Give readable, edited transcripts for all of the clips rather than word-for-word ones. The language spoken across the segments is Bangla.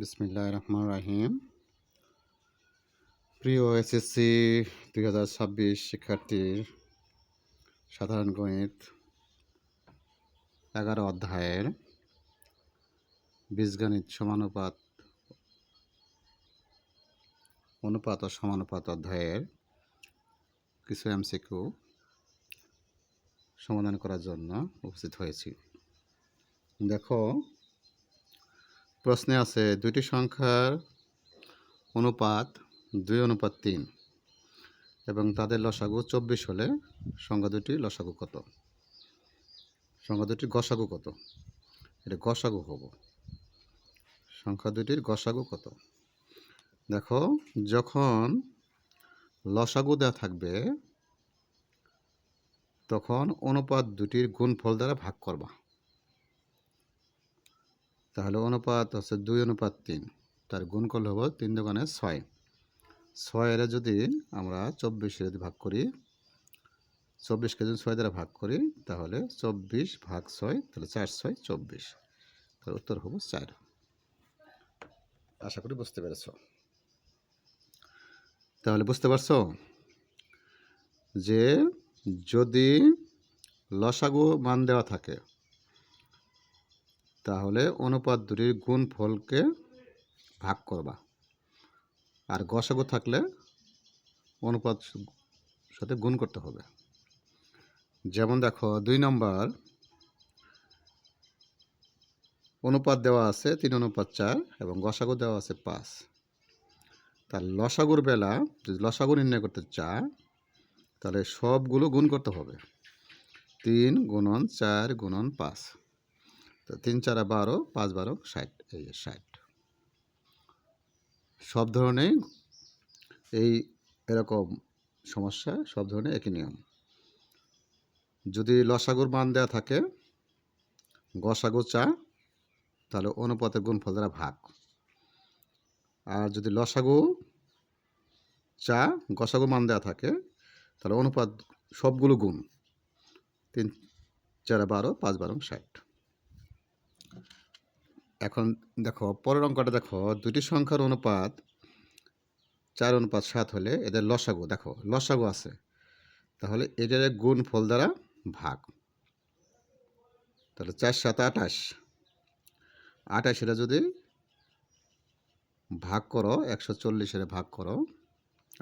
বিসমিল্লাহির রহমানির রহিম। প্রিয় এসএসসি 2026 শিক্ষার্থীর সাধারণ গণিত 11 অধ্যায়ের বীজগণিত সমানুপাত অনুপাত ও সমানুপাত অধ্যায়ের কিছু এমসিকিউ সমাধান করার জন্য উপস্থিত হয়েছি। দেখো, প্রশ্নে আছে দুইটি সংখ্যার অনুপাত 2:3 এবং তাদের লসাগু 24 হলে সংখ্যা দুটির লসাগু কত? সংখ্যা দুটির গসাগু কত? এটা গসাগু হবো। সংখ্যা দুটির গসাগু কত? দেখো, যখন লসাগু দেওয়া থাকবে তখন অনুপাত দুটির গুণফল দ্বারা ভাগ করবা। তাহলে অনুপাত হচ্ছে 2:3, তার গুণ করলে হবো 3 দোকানে 6। 6 যদি আমরা 24 যদি ভাগ করি, 24কে যদি 6 দ্বারা ভাগ করি তাহলে 24 ভাগ 6, তাহলে 4 6 24, তাহলে উত্তর হবো 4। আশা করি বুঝতে পেরেছ। তাহলে বুঝতে পারছো যে যদি লসাগু মান দেওয়া থাকে তাহলে অনুপাত দুটির গুণফলকে ভাগ করবা, আর গসাগু থাকলে অনুপাত সাথে গুণ করতে হবে। যেমন দেখো, 2 নম্বর অনুপাত দেওয়া আছে 3:4 এবং গসাগু দেওয়া আছে 5। তার লসাগুর বেলা যদি লসাগু নির্ণয় করতে চায় তাহলে সবগুলো গুণ করতে হবে। 3 গুণন 4 গুণন 5, তো 3 4 12, 5 12 60, এই 60। সব ধরনের এরকম সমস্যা সব ধরনের একই নিয়ম। যদি লসাগুর মান দেওয়া থাকে গসাগু চা, তাহলে অনুপাতের গুণফল দ্বারা ভাগ। আর যদি লসাগু চা গসাগু মান দেওয়া থাকে তাহলে অনুপাত সবগুলো গুণ, 3 4 12, 5 12 60। এখন দেখো পরের অঙ্কটা দেখো, দুটি সংখ্যার অনুপাত 4:7 হলে এদের লসাগু, দেখো লসাগু আছে, তাহলে এদের গুণফল দ্বারা ভাগ। তাহলে 4 7 28, 28 যদি ভাগ করো 140 ভাগ করো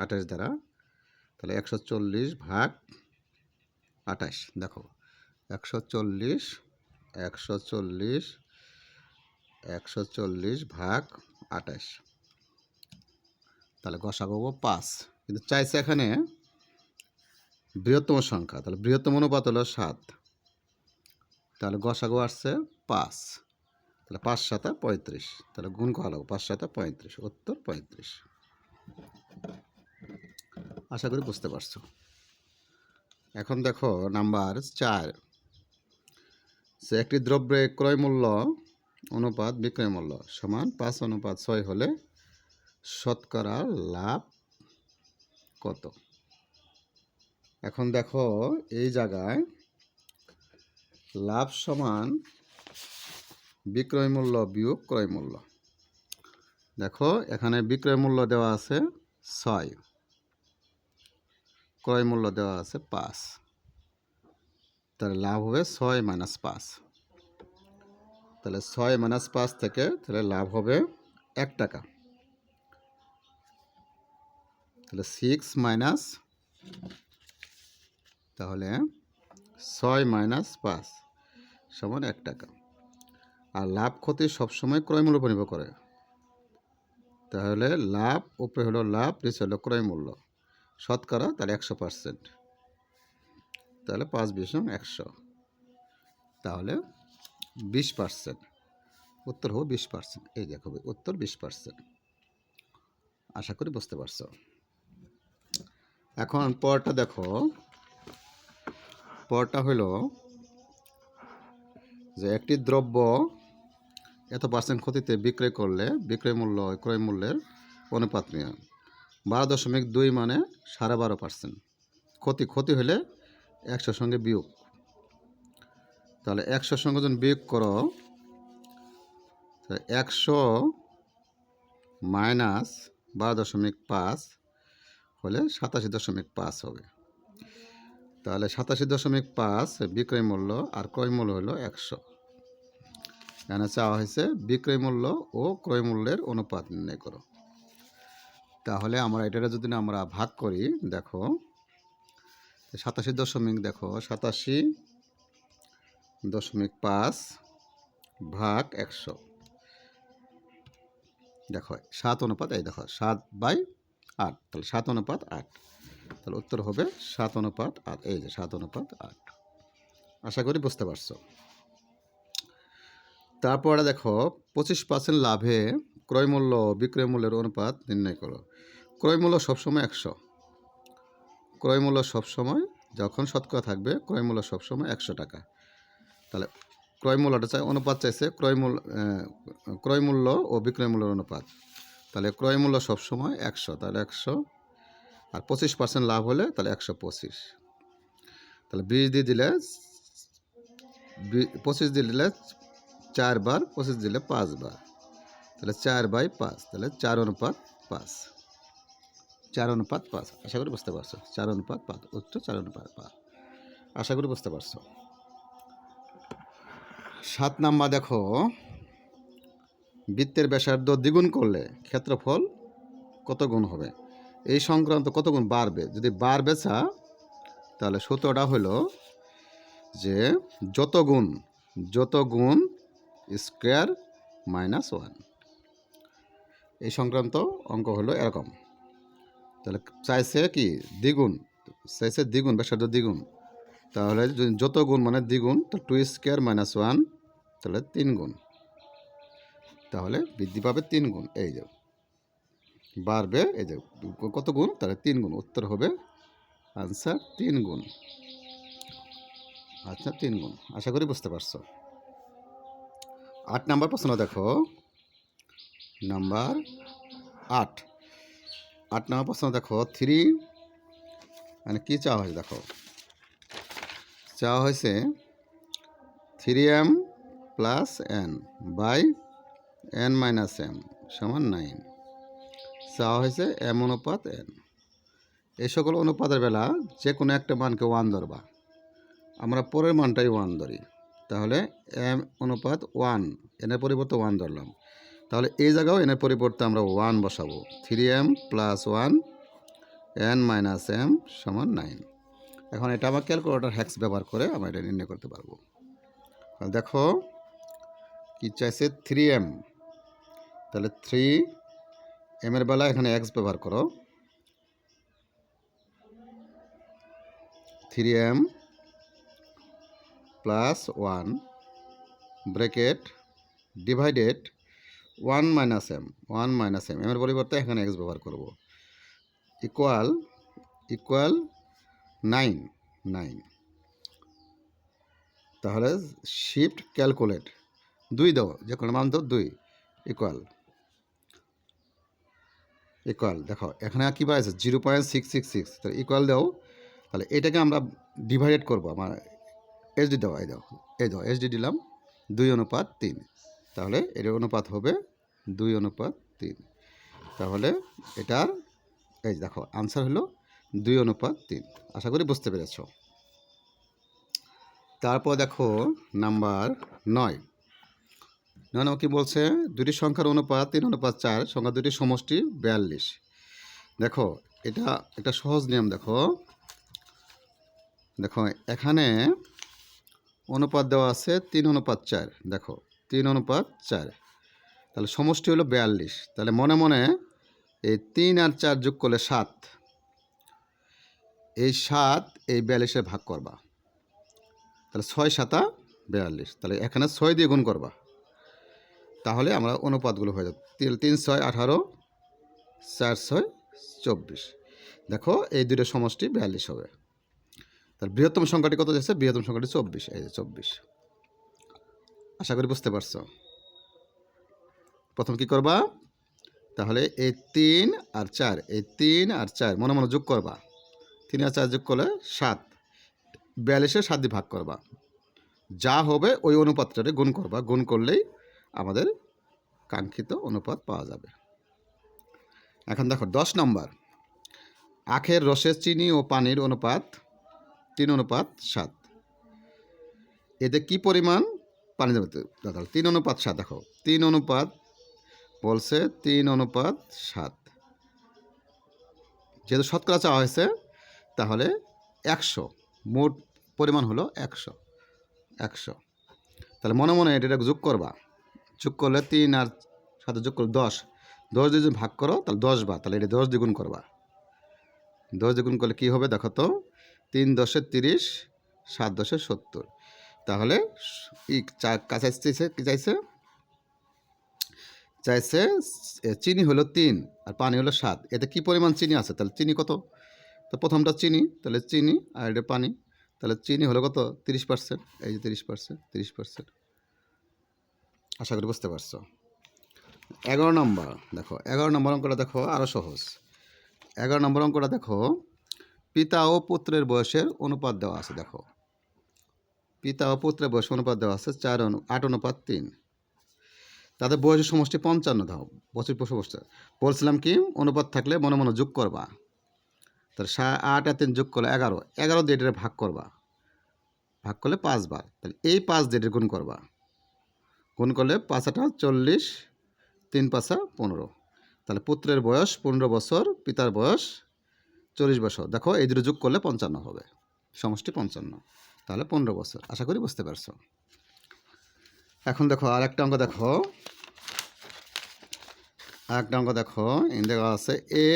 28 দ্বারা, তাহলে 140 ভাগ 28। দেখো 140 ভাগ 28, তাহলে গসাগু 5। কিন্তু চাইছে এখানে বৃহত্তম সংখ্যা, তাহলে বৃহত্তম অনুপাত হলো 7, তাহলে গসাগু আসছে 5, তাহলে 5 7 35, তাহলে গুণ করা লাগবে 5 7 35, উত্তর 35। আশা করি বুঝতে পারছো। এখন দেখো নাম্বার 4, যে একটি দ্রব্যের ক্রয় মূল্য অনুপাত বিক্রয় মূল্য সমান 5:6 হলে শতকরা লাভ কত? এখন দেখো এই জায়গায় লাভ সমান বিক্রয় মূল্য বিয়োগ ক্রয় মূল্য। দেখো এখানে বিক্রয় মূল্য দেওয়া আছে 6, ক্রয় মূল্য দেওয়া আছে 5, তাহলে লাভ হবে 6 - 5। তাহলে 6 - 5 থেকে তাহলে লাভ হবে 1 টাকা। তাহলে 6 মাইনাস, তাহলে 6 - 5 সমান 1 টাকা। আর লাভ ক্ষতি সবসময় ক্রয় মূল্য উপর নির্ভর করে, তাহলে লাভ উপরে হলো লাভ, নিচে হলো ক্রয় মূল্য, শতকরা তাহলে 100%, তাহলে 5 20 100, তাহলে 20%, উত্তর হবে 20%। এই দেখো উত্তর 20%। আশা করি বুঝতে পারছো। এখন পরটা দেখো, পরটা হলো যে একটি দ্রব্য এত % ক্ষতিতে বিক্রয় করলে বিক্রয় মূল্য ক্রয় মূল্যের অনুপাত নিয়ে 12.2 মানে 12.5%। ক্ষতি হলে 100 সঙ্গে বিয়োগ, তাহলে 100 সঙ্গে যখন বিয়োগ করো 100 মাইনাস 12.5 হলে 87.5 হবে। তাহলে 87.5 বিক্রয় মূল্য আর ক্রয় মূল্য হলো 100। এখানে চাওয়া হয়েছে বিক্রয় মূল্য ও ক্রয় মূল্যের অনুপাত নির্ণয় করো। তাহলে আমরা এটা যদি আমরা ভাগ করি, দেখো 87.5 ভাগ 100, দেখো 7 অনুপাত, এই দেখো 7/8, তাহলে 7 অনুপাত 8, তাহলে উত্তর হবে 7 অনুপাত 8। এই যে 7 অনুপাত 8। আশা করি বুঝতে পারছো। তারপরে দেখো 25% লাভে ক্রয় মূল্য বিক্রয় মূল্যের অনুপাত নির্ণয় করো। ক্রয় মূল্য সবসময় 100। ক্রয় মূল্য সবসময়, যখন শতকরা থাকবে ক্রয় মূল্য সবসময় 100 টাকা। তাহলে ক্রয় মূল্যটা চাই, অনুপাত চাইছে ক্রয় মূল্য ও বিক্রয় মূল্যের অনুপাত। তাহলে ক্রয় মূল্য সবসময় 100, তাহলে 100, আর 25% লাভ হলে তাহলে 125। তাহলে 20 দিয়ে দিলে 25 দিয়ে দিলে 4 বার, 25 দিলে 5 বার, তাহলে 4/5, তাহলে 4 অনুপাত 5। 4 অনুপাত 5, আশা করি বুঝতে পারছো। 4 অনুপাত 5, উত্তর 4 অনুপাত 5। আশা করি বুঝতে পারছো। 7 নাম্বার দেখো, বৃত্তের ব্যাসার্ধ দ্বিগুণ করলে ক্ষেত্রফল কত গুণ হবে? এই সংক্রান্ত কত গুণ বাড়বে? যদি বাড়বে চা, তাহলে সূত্রটা হলো যে যত গুণ স্কোয়ার -1। এই সংক্রান্ত অঙ্ক হলো এরকম। তাহলে চাইছে কি দ্বিগুণ, চাইছে দ্বিগুণ, ব্যাসার্ধ দ্বিগুণ। তাহলে যত গুণ মানে দ্বিগুণ, তো 2 স্কোয়ার -1, তাহলে 3 গুণ। তাহলে বৃদ্ধি পাবে 3 গুণ। এই যে বাড়বে, এই যে কত গুণ, তাহলে 3 গুণ। উত্তর হবে আনসার 3 গুণ। আচ্ছা, 3 গুণ। আশা করি বুঝতে পারছো। 8 নাম্বার প্রশ্ন দেখো, নাম্বার 8। 8 নাম্বার প্রশ্ন দেখো, 3 মানে কি চাওয়া হয়েছে? দেখো চাওয়া হয়েছে 3m + n by n - m সমান 9। চাওয়া হয়েছে m অনুপাত n। এই সকল অনুপাতের বেলা যে কোনো একটা মানকে 1 ধরবা। আমরা পরের মানটাই 1 ধরি। তাহলে m অনুপাত 1, এনের পরিবর্তে 1 ধরলাম। তাহলে এই জায়গাও এনের পরিবর্তে আমরা 1 বসাবো। 3m + 1 n - m সমান 9। এখন এটা আমার ক্যালকুলেটর হ্যাক্স ব্যবহার করে আমরা এটা নির্ণয় করতে পারবো। দেখো কি চাইছে 3m, তাহলে 3m এর বেলা এখানে x ব্যবহার করো। 3m + 1 bracket divided 1 - m, 1 - m, এর পরিবর্তে এখানে x ব্যবহার করব, ইকুয়াল 9। তাহলে শিফট ক্যালকুলেট 2 দাও, যে কোনো মান দাও 2, ইকুয়াল দেখো এখানে কি পাইছে 0.666, তাহলে ইকুয়াল দাও। তাহলে এটাকে আমরা ডিভাইডেড করবো, আমার এইচডি দাও, এই দাও এইচডি দিলাম, 2:3। তাহলে এর অনুপাত হবে 2:3। তাহলে এটার এই দেখো আনসার হলো 2:3। আশা করি বুঝতে পেরেছ। তারপর দেখো নাম্বার 9। কি বলছে? দুটি সংখ্যার অনুপাত 3:4, সংখ্যা দুটি সমষ্টি 42। দেখো এটা একটা সহজ নিয়ম। দেখো এখানে অনুপাত দেওয়া আছে 3:4। দেখো 3:4, তাহলে সমষ্টি হলো 42। তাহলে মনে মনে এই 3 আর 4 যোগ করলে 7, এই 7 এই 42-এ ভাগ করবা, তাহলে 6 × 7 = 42। তাহলে এখানে 6 দিয়ে গুণ করবা, তাহলে আমরা অনুপাতগুলো হয়ে যাবে। 3 × 6 = 18, 4 × 6 = 24। দেখো এই দুটো সমষ্টি 42 হবে। তার বৃহত্তম সংখ্যাটি কত যাচ্ছে? বৃহত্তম সংখ্যাটি 24, এই যে 24। আশা করি বুঝতে পারছো। প্রথম কি করবা? তাহলে এই 3 আর 4, এই 3 আর 4 মনে মনে যোগ করবা। 3 আর 4 যোগ করলে 7, 42-এ 7 দিয়ে ভাগ করবা, যা হবে ওই অনুপাতটারে গুণ করবা। গুণ করলেই আমাদের কাঙ্ক্ষিত অনুপাত পাওয়া যাবে। এখন দেখো 10 নম্বর, আখের রসে চিনি ও পানির অনুপাত 3:7। এতে কি পরিমাণ পানি দেবে? 3:7। দেখো 3 বলছে 3:7, যেহেতু শতকরা চাওয়া হয়েছে তাহলে 100, মোট পরিমাণ হলো 100। তাহলে মনে মনে এটা যোগ করবা, যোগ করলে 3 আর 7 যোগ করলে 10 দিয়ে যদি ভাগ করো তাহলে 10 বার, তাহলে এটা 10 দ্বিগুণ করবা। 10 দ্বিগুণ করলে কী হবে দেখো তো, 3 × 10 = 30, 7 × 10 = 70। তাহলে কাছে কি চাইছে চিনি হলো 3 আর পানি হলো 7। এতে কি পরিমাণ চিনি আছে? তাহলে চিনি কত? তো প্রথমটা চিনি, তাহলে চিনি, আর এটা পানি, তাহলে চিনি হলো কত? 30%। এই যে 30%। আশা করি বুঝতে পারছো। 11 নম্বর দেখো, 11 নম্বর অঙ্কটা দেখো আরও সহজ। 11 নম্বর অঙ্কটা দেখো, পিতা ও পুত্রের বয়সের অনুপাত দেওয়া আছে। দেখো পিতা ও পুত্রের বয়সের অনুপাত দেওয়া আছে 8:3। তাদের বয়সের সমষ্টি 55 দাও। বছর বলছিলাম কি অনুপাত থাকলে মনে মনে যোগ করবা। তাহলে 8 আর 3 যোগ করলে 11 দিয়ে এটা ভাগ করবা, ভাগ করলে 5 বার, তাহলে এই 5 দিয়ে এটা গুণ করবা, গুণ করলে 5 × 8 = 40, 3 × 5 = 15। তাহলে পুত্রের বয়স 15 বছর, পিতার বয়স 40 বছর। দেখো এই দুটো যোগ করলে 55 হবে, সমষ্টি 55, তাহলে 15 বছর। আশা করি বুঝতে পারছো। এখন দেখো আরেকটা অঙ্ক দেখো, দেওয়া আছে এ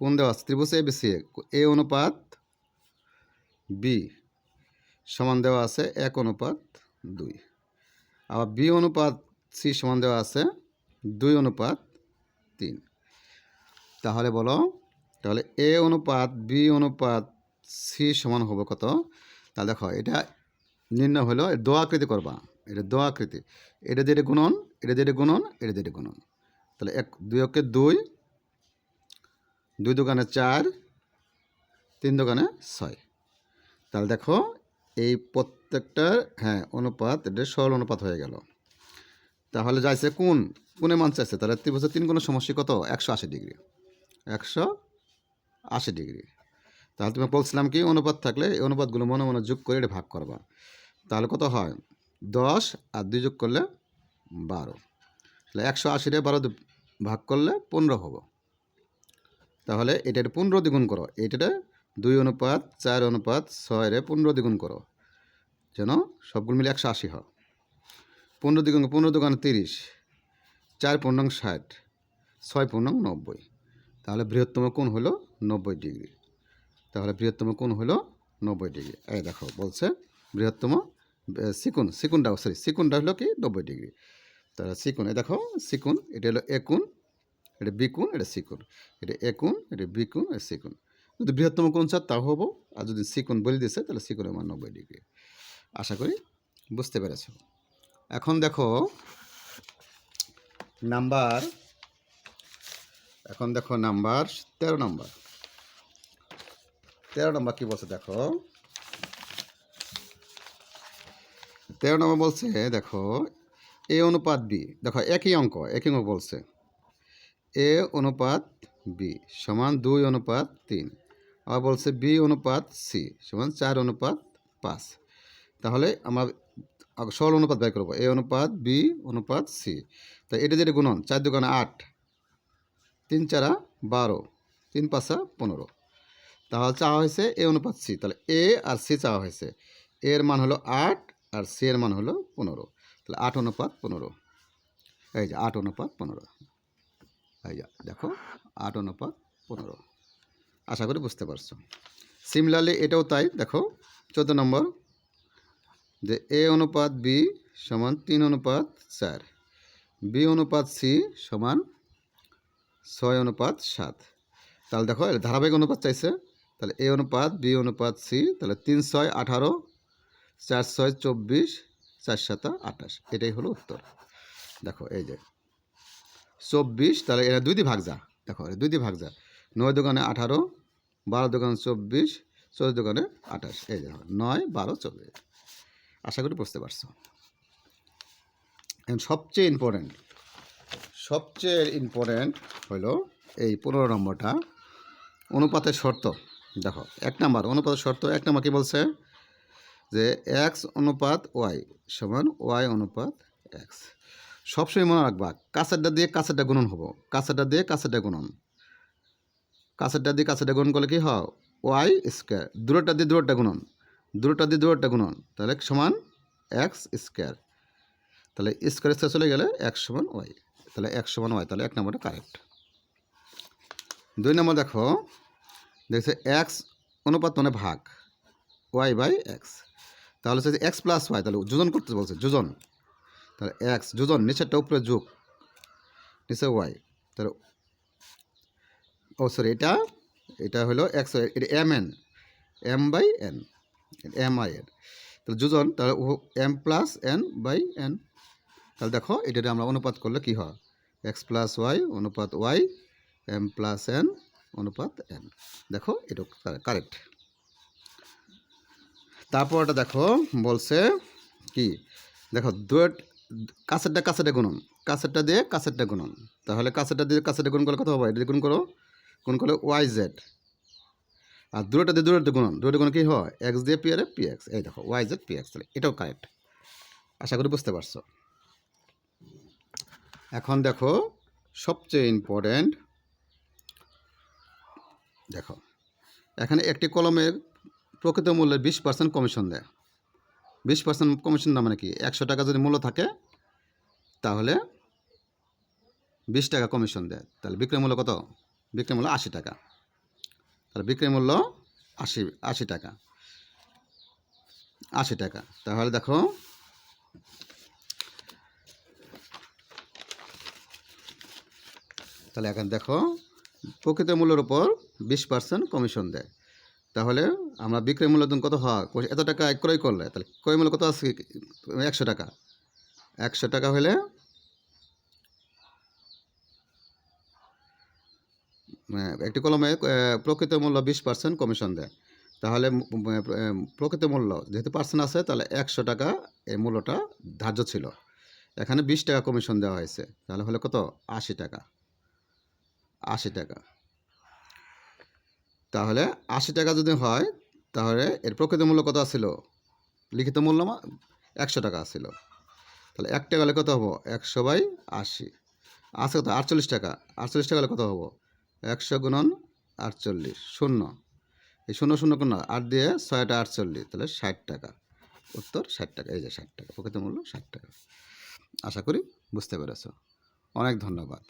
কোণ দেওয়া আছে ত্রিভুজ ABC, এ অনুপাত বি সমান দেওয়া আছে 1:2। আবার বি অনুপাত সি সমান দেওয়া আছে 2:3। তাহলে বলো, তাহলে এ অনুপাত বি অনুপাত সি সমান হবে কত? তাহলে দেখো এটা নির্ণয় হলো দোয়াকৃতি করবা, এটা দোয়াকৃতি, এটা দিয়ে গুণন, এটা দিয়ে গুণন, এটা দিয়ে গুণন। তাহলে 2 × 2, 2 × 2 = 4, 3 × 2 = 6। তাহলে দেখো এই প্রত্যেকটার অনুপাত, এটা সরল অনুপাত হয়ে গেল। তাহলে যাইছে কোণে মান চাইছে, তাহলে ত্রিভুজের 3 কোণের সমষ্টি কত? 180 ডিগ্রি। 180 ডিগ্রি। তাহলে তুমি বলছিলাম কি অনুপাত থাকলে এই অনুপাতগুলো মনে মনে যোগ করে এটা ভাগ করবা, তাহলে কত হয়? 10 আর 2 যোগ করলে 12। তাহলে 180 12 ভাগ করলে 15 হবে। তাহলে এটা 15 দ্বিগুণ করো, এটা 2:4:6 15 দ্বিগুণ করো, যেন সবগুলো মিলে 180 হয়। 15 দ্বিগুণ, 15 × 2 = 30, 4 × 5 = 60, 6 × 5 = 90। তাহলে বৃহত্তম কোণ হলো 90 ডিগ্রি। তাহলে বৃহত্তম কোণ হলো 90 ডিগ্রি। এই দেখো বলছে বৃহত্তম সিকুনটা হলো কি 90 ডিগ্রি। তাহলে সিকুন, এই দেখো সিকুন, এটা হলো এ কোণ, এটা বি কোণ, এটা সি কোণ, এটা এ কোণ, এটা বি কোণ, এটা সি কোণ। যদি বৃহত্তম কোণ চার তাও হবো, আর যদি সি কোণ বলে দিছে তাহলে সি কোণের মান 90 ডিগ্রি। আশা করি বুঝতে পেরেছ। এখন দেখো নাম্বার 13 নম্বর। 13 নম্বর কি বলছে দেখো, 13 নম্বর বলছে দেখো এ অনুপাত বি। দেখো একই অঙ্ক বলছে এ অনুপাত বি সমান 2:3। আবার বলছে বি অনুপাত সি সমান 4:5। তাহলে আমরা সরল অনুপাত বের করবো, এ অনুপাত বি অনুপাত সি। তাই এটা যেটা গুণন, 4 × 2 = 8, 3 × 4 = 12, 3 × 5 = 15। তাহলে চাওয়া হয়েছে এ অনুপাত সি, তাহলে এ আর সি চাওয়া হয়েছে। এর মান হলো 8 আর সি এর মান হলো 15। তাহলে 8:15। এই যে 8:15। এই যে দেখো 8:15। আশা করি বুঝতে পারছো। সিমিলারলি এটাও তাই। দেখো 14 নম্বর, যে এ অনুপাত বি সমান 3:4, বি অনুপাত সি সমান 6:7। তাহলে দেখো এর ধারাবাহিক অনুপাত চাইছে, তাহলে এ অনুপাত বি অনুপাত সি, তাহলে 3 × 6 = 18, 4 × 6 = 24, 4 × 7 = 28। এটাই হলো উত্তর। দেখো এই যে 24, তাহলে এরা 2 দিয়ে ভাগ যা, দেখো 2 দিয়ে ভাগ যা, 9 × 2 = 18, 12 × 2 = 24, 14 × 2 = 28। এই দেখো 9, 12, 24। আশা করি বুঝতে পারছো। এখন সবচেয়ে সবচেয়ে ইম্পর্ট্যান্ট হলো এই 15 নম্বরটা, অনুপাতের শর্ত। দেখো 1 নাম্বার অনুপাতের শর্ত, 1 নাম্বার কি বলছে যে এক্স অনুপাত ওয়াই সমান ওয়াই অনুপাত এক্স। সবসময় মনে রাখবা কাছেরটা দিয়ে কাছেরটা গুণন হবো, কাছেরটা দিয়ে কাছেরটা গুণন, কাছেরটা দিয়ে কাছেরটা গুণন করলে কি হয় ওয়াই স্কোয়ার, দূরটা দিয়ে দূরটা গুণন, দূরটা দিয়ে দূরটা গুণন, তাহলে সমান এক্স স্কোয়ার। তাহলে স্কোয়ার স্কোয়ার চলে গেলে এক্স সমান ওয়াই, তাহলে এক্স সমান ওয়াই, তাহলে 1 নম্বরটা কারেক্ট। 2 নম্বর দেখো, দেখছে এক্স অনুপাত মানে ভাগ ওয়াই বাই এক্স, তাহলে হচ্ছে এক্স প্লাস ওয়াই, তাহলে যোজন করতে বলছে, যোজন, তাহলে এক্স যোজন, নিচেরটা উপরে যোগ, নিচে ওয়াই, তাহলে ও সরি এটা হলো এক্স, এটা M N, M by N, M I N, তাহলে যোজন, তাহলে M plus N by N. তাহলে দেখো এটা আমরা অনুপাত করলে কি হয় এক্স প্লাস ওয়াই অনুপাত ওয়াই, এম প্লাস এন অনুপাত এন। দেখো এটা কারেক্ট। তারপরটা দেখো বলছে কি, দেখো কাছেরটা কাছেরটা গুণন, কাছেরটা দিয়ে কাছেরটা গুণন, তাহলে কাছেরটা দিয়ে কাছেরটা গুণ করলে কত হবে, এটা গুণ করো, গুণ করলে ওয়াই জেড, আর দূরটা দিয়ে দূরটা গুণন, দূরটা গুণ কি হয় এক্স দিয়ে পি আর পি এক্স, এই দেখো ওয়াই জেড পি এক্স, তাহলে এটাও কারেক্ট। আশা করি বুঝতে পারছো। এখন দেখো সবচেয়ে ইম্পর্ট্যান্ট, দেখো এখানে একটি কলমের প্রকৃত মূল্যের 20% কমিশন দেয়। 20% কমিশন না মানে কি, 100 টাকা যদি মূল্য থাকে তাহলে 20 টাকা কমিশন দেয়, তাহলে বিক্রয় মূল্য কত, বিক্রয় মূল্য 80 টাকা, তাহলে বিক্রয় মূল্য 80 টাকা, 80 টাকা। তাহলে দেখো তাহলে এখন দেখো প্রকৃত মূল্যের উপর 20% কমিশন দেয়, তাহলে আমরা বিক্রয় মূল্য কত হয়, এত টাকা ক্রয় করলে, তাহলে ক্রয় মূল্য কত আছে 100 টাকা, 100 টাকা হলে একটি কলমে প্রকৃত মূল্য 20% কমিশন দেয়, তাহলে প্রকৃত মূল্য যেহেতু পার্সেন্ট আছে তাহলে 100 টাকা এই মূল্যটা ধার্য ছিল, এখানে 20 টাকা কমিশন দেওয়া হয়েছে, তাহলে হলো কত 80 টাকা, 80 টাকা। তাহলে 80 টাকা যদি হয় তাহলে এর প্রকৃত মূল্য কত ছিল, লিখিত মূল্য 100 টাকা ছিল, তাহলে 1 টাকা হলে কত হবো 100/80, আছে কত 48 টাকা, 48 টাকা হলে কত হবো 100 গুণন 48, শূন্য, এই 0 0 কোন 8 দিয়ে 6টা 48, তাহলে 60 টাকা, উত্তর 60 টাকা, এই যে 60 টাকা, প্রকৃত মূল্য 60 টাকা। আশা করি বুঝতে পেরেছো, অনেক ধন্যবাদ।